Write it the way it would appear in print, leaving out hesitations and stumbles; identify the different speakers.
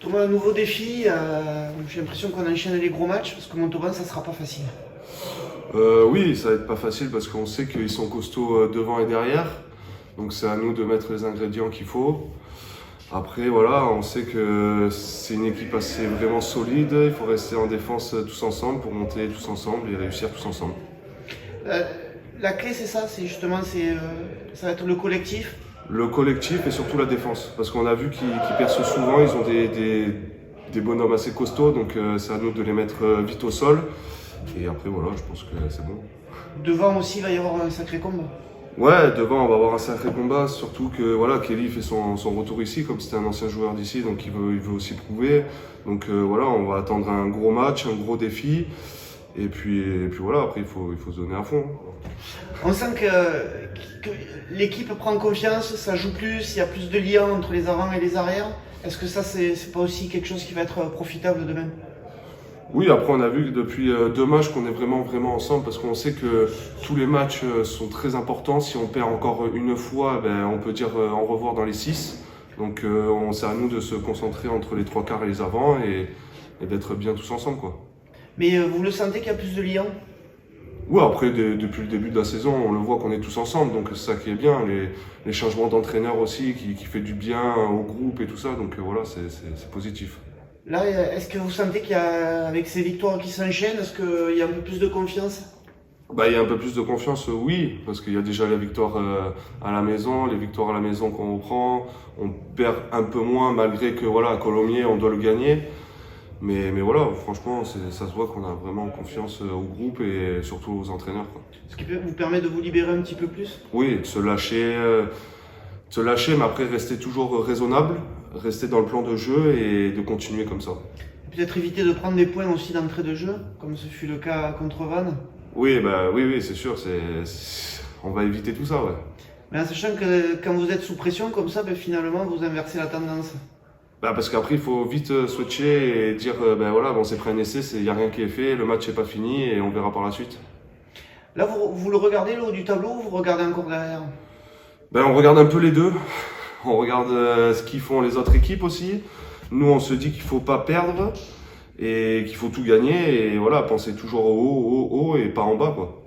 Speaker 1: Thomas, un nouveau défi. J'ai l'impression qu'on enchaîne les gros matchs parce que Montauban, ça sera pas facile.
Speaker 2: Oui, ça va être pas facile parce qu'on sait qu'ils sont costauds devant et derrière. Donc c'est à nous de mettre les ingrédients qu'il faut. Après, voilà, on sait que c'est une équipe assez vraiment solide. Il faut rester en défense tous ensemble pour monter tous ensemble et réussir tous ensemble.
Speaker 1: La clé, c'est ça, c'est justement, ça va être le collectif.
Speaker 2: Le collectif et surtout la défense. Parce qu'on a vu qu'ils percent souvent, ils ont des bonhommes assez costauds, donc c'est à nous de les mettre vite au sol. Et après, voilà, je pense que c'est bon.
Speaker 1: Devant aussi, il va y avoir un sacré combat.
Speaker 2: Ouais, devant, on va avoir un sacré combat, surtout que voilà, Kelly fait son retour ici, comme c'était un ancien joueur d'ici, donc il veut aussi prouver. Donc voilà, on va attendre un gros match, un gros défi. Et puis voilà, après il faut se donner à fond.
Speaker 1: On sent que l'équipe prend confiance, ça joue plus, il y a plus de liens entre les avants et les arrières. Est-ce que ça, c'est pas aussi quelque chose qui va être profitable demain?
Speaker 2: Oui, après on a vu que depuis 2 matchs qu'on est vraiment ensemble parce qu'on sait que tous les matchs sont très importants. Si on perd encore une fois, ben, on peut dire au revoir dans les 6. Donc c'est à nous de se concentrer entre les 3 quarts et les avants et d'être bien tous ensemble, quoi.
Speaker 1: Mais vous le sentez qu'il y a plus de liens?
Speaker 2: Oui, après, depuis le début de la saison, on le voit qu'on est tous ensemble, donc c'est ça qui est bien. Les changements d'entraîneur aussi, qui fait du bien au groupe et tout ça, donc voilà, c'est positif.
Speaker 1: Là, est-ce que vous sentez avec ces victoires qui s'enchaînent, est-ce qu'il y a un peu plus de confiance?
Speaker 2: Bah, il y a un peu plus de confiance, oui, parce qu'il y a déjà les victoires à la maison, les victoires à la maison qu'on prend. On perd un peu moins, malgré que voilà, à Colomiers, on doit le gagner. Mais voilà, franchement, ça se voit qu'on a vraiment confiance au groupe et surtout aux entraîneurs, quoi.
Speaker 1: Ce qui vous permet de vous libérer un petit peu plus?
Speaker 2: Oui, de se lâcher, mais après rester toujours raisonnable, rester dans le plan de jeu et de continuer comme ça.
Speaker 1: Peut-être éviter de prendre des points aussi d'entrée de jeu, comme ce fut le cas contre Vannes.
Speaker 2: Oui, bah, oui, c'est sûr, on va éviter tout ça, ouais.
Speaker 1: Mais en sachant que quand vous êtes sous pression comme ça, ben, finalement, vous inversez la tendance.
Speaker 2: Bah, parce qu'après, il faut vite switcher et dire, ben voilà, bon, c'est pris un essai, il n'y a rien qui est fait, le match n'est pas fini et on verra par la suite.
Speaker 1: Là, vous le regardez le haut du tableau ou vous regardez encore derrière?
Speaker 2: Ben, on regarde un peu les deux. On regarde ce qu'ils font les autres équipes aussi. Nous, on se dit qu'il ne faut pas perdre et qu'il faut tout gagner. Et voilà, penser toujours au haut et pas en bas, quoi.